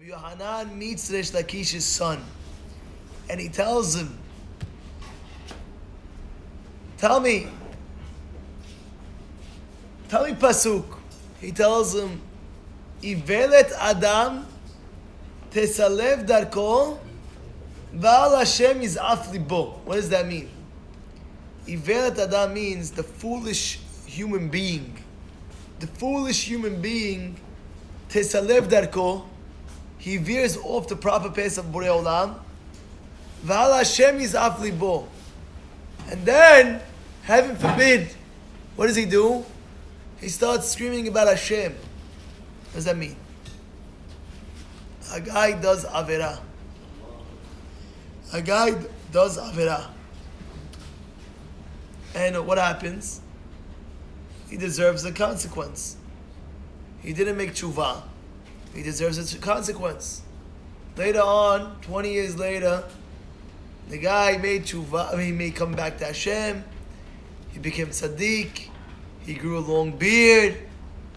Rabbi Yohanan meets Raish Lakeish's son, and he tells him, tell me pasuk. He tells him, Ivelet Adam tesalev darko v'al Hashem yiz'af libo. What does that mean? Ivelet Adam means the foolish human being. The foolish human being, tesalev darko, he veers off the proper path of Borei Olam. V'al Hashem yiz'af libo. And then, heaven forbid, what does he do? He starts screaming about Hashem. What does that mean? A guy does Avera. And what happens? He deserves a consequence. He didn't make tshuva. He deserves a consequence. Later on, 20 years later, the guy made tshuva. He may come back to Hashem. He became tzaddik. He grew a long beard.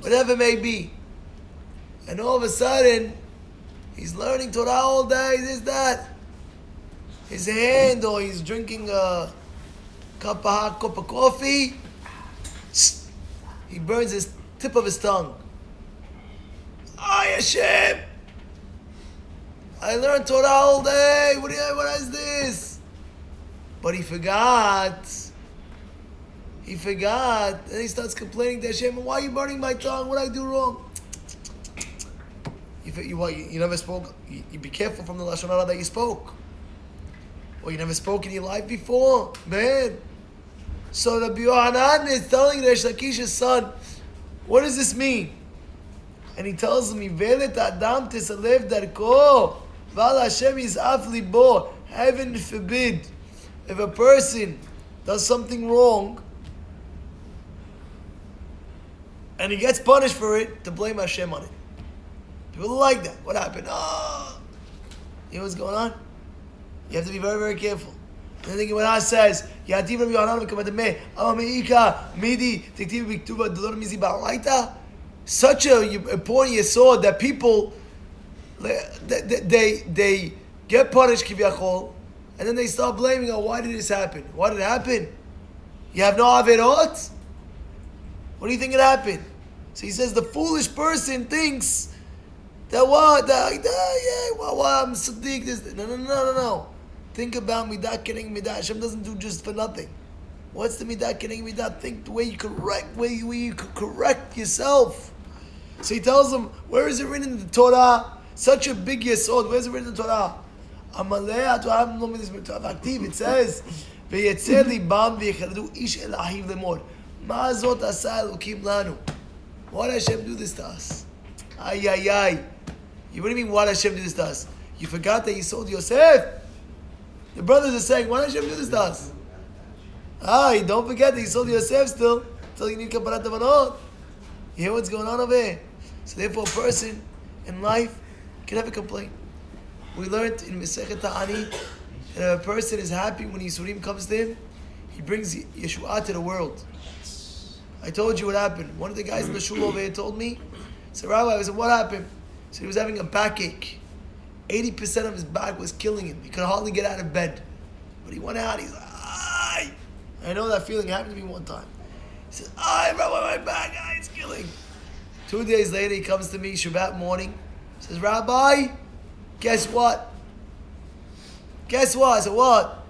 Whatever it may be. And all of a sudden, he's learning Torah all day, this, that. His hand, or he's drinking a cup of coffee. He burns his tip of his tongue. Hashem! I learned Torah all day. What is this? But he forgot. And he starts complaining to Hashem, why are you burning my tongue? What did I do wrong? You never spoke. You be careful from the Lashon Hara that you spoke. Or you never spoke in your life before. Man. So Rabbi Yohanan is telling Raish Lakish's son, what does this mean? And he tells him, Ivelet Adam tesalev darko, v'al Hashem yiz'af libo. Heaven forbid, if a person does something wrong, and he gets punished for it, to blame Hashem on it. People like that. What happened? You know what's going on? You have to be very, very careful. And thinking what Allah says, Yativ Rabbi Yohanan v'kamadameh, Amameika, Midi, Tiktiv Biktuba, Dolor Mizi Ba'alaita. Such a important yesod that people, they get punished, kivyachol, and then they start blaming, why did this happen? Why did it happen? You have no averot? What do you think it happened? So he says the foolish person thinks that I'm Siddiq, this. No. Think about midah keneged midah. Hashem doesn't do just for nothing. What's the midah keneged midah? Think the way you could correct yourself. So he tells them, where is it written in the Torah? Such a big yesod. Where is it written in the Torah? It says, "V'yetzer libam v'yechardu ish el ahiv lemor." Ma zot asa Elokim lanu. Why did Hashem do this to us? Ay. What do you mean, why did Hashem do this to us? You forgot that you sold Yosef? The brothers are saying, why did Hashem do this to us? Don't forget that you sold Yosef still, until you need kaparat havanot. You hear what's going on over here? So therefore, a person in life can never complain. We learned in Masechet Ta'anit that if a person is happy when Yisurim comes to him, he brings Yeshua to the world. I told you what happened. One of the guys in the shul over here told me, so Rabbi, I said, what happened? So he was having a backache. 80% of his back was killing him. He could hardly get out of bed. But he went out, he's like, I know that feeling. It happened to me one time. He says, Rabbi, my back, it's killing. 2 days later, he comes to me, Shabbat morning. He says, Rabbi, guess what? I said, what?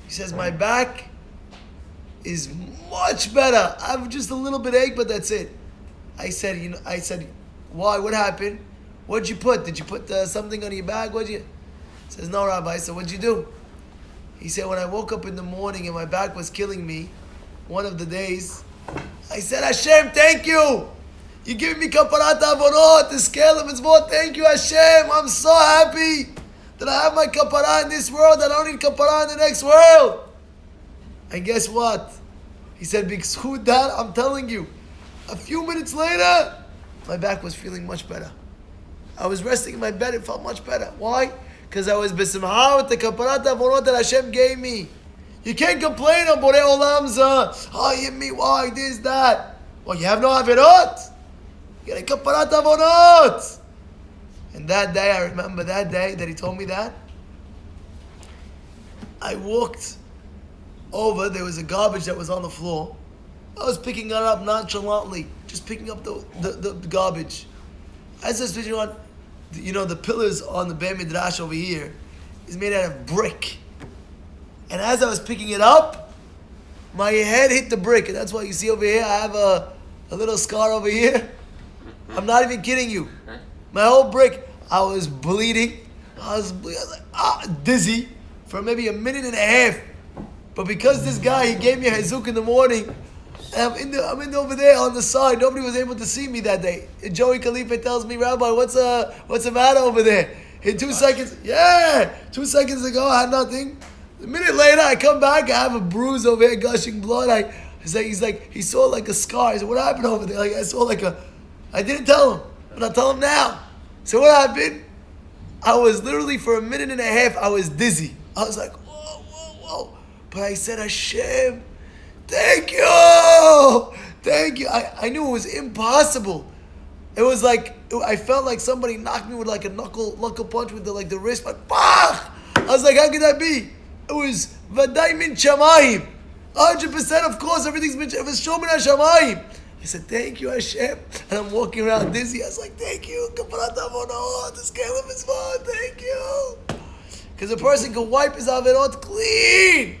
He says, my back is much better. I have just a little bit ache, but that's it. I said, why? What happened? What'd you put? Did you put something on your back? He says, no, Rabbi. I said, what'd you do? He said, when I woke up in the morning and my back was killing me, one of the days, I said, Hashem, thank you. You're giving me kaparat avonot, the scale of mitzvot. Thank you, Hashem. I'm so happy that I have my kaparah in this world. I don't need kaparah in the next world. And guess what? He said, b'zchut that, I'm telling you, a few minutes later, my back was feeling much better. I was resting in my bed, it felt much better. Why? Because I was b'simcha with the kaparat avonot that Hashem gave me. You can't complain on Borei Olam's, hit me, why, this, that. Well, you have no averot. You get a kaparat avonot. And that day, I remember that day that he told me that, I walked over, there was a garbage that was on the floor. I was picking it up nonchalantly, just picking up the garbage. As I was picking on, the pillars on the Beit Midrash over here is made out of brick. And as I was picking it up, my head hit the brick. And that's why you see over here, I have a little scar over here. I'm not even kidding you. My whole brick, I was bleeding. I was like, dizzy for maybe a minute and a half. But because this guy, he gave me a hazuk in the morning, and I'm in over there on the side. Nobody was able to see me that day. And Joey Khalifa tells me, Rabbi, what's the matter over there? In 2 seconds, 2 seconds ago, I had nothing. A minute later, I come back, I have a bruise over here, gushing blood. He's like, he saw like a scar. He said, what happened over there? Like, I saw I didn't tell him, but I'll tell him now. So what happened? I was literally, for a minute and a half, I was dizzy. I was like, whoa. But I said, Hashem, thank you. I knew it was impossible. It was like, I felt like somebody knocked me with like a knuckle punch with the wrist, like, bah! I was like, how could that be? It was Vaday min Shamayim. 100%, of course, everything's been, it was Shomin HaShamayim. I said, thank you, Hashem. And I'm walking around dizzy. I was like, thank you. Kaparat Avonot, this Caleb is fun. Thank you. Because a person can wipe his averot clean.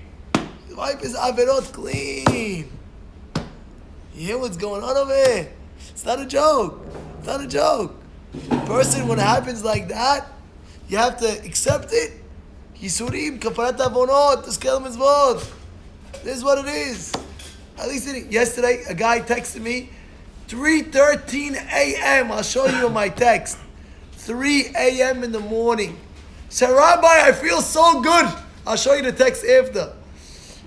You hear what's going on over here? It's not a joke. A person, when it happens like that, you have to accept it. Yisurim, kaparat avonot, tiskel mitzvot. This is what it is. At least yesterday, a guy texted me, 3:13 a.m. I'll show you my text. 3 a.m. in the morning. Said, Rabbi, I feel so good. I'll show you the text after.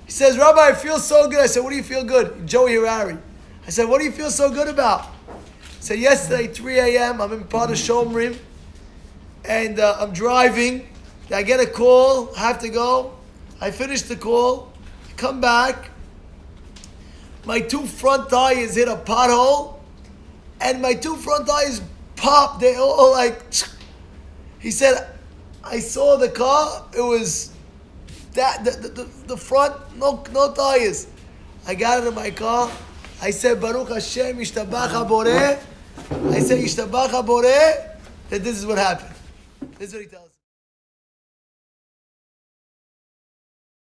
He says, Rabbi, I feel so good. I said, what do you feel good? Joey Harari. I said, what do you feel so good about? He said, yesterday, 3 a.m., I'm in part of Shomrim, and I'm driving. I get a call. I have to go. I finish the call. I come back. My 2 front tires hit a pothole, and my 2 front tires popped. They all like... He said, I saw the car. It was the front, no tires. I got into my car. I said, Baruch Hashem, Yishtabach HaBoreh. I said, Yishtabach HaBoreh, that this is what happened. This is what he tells me.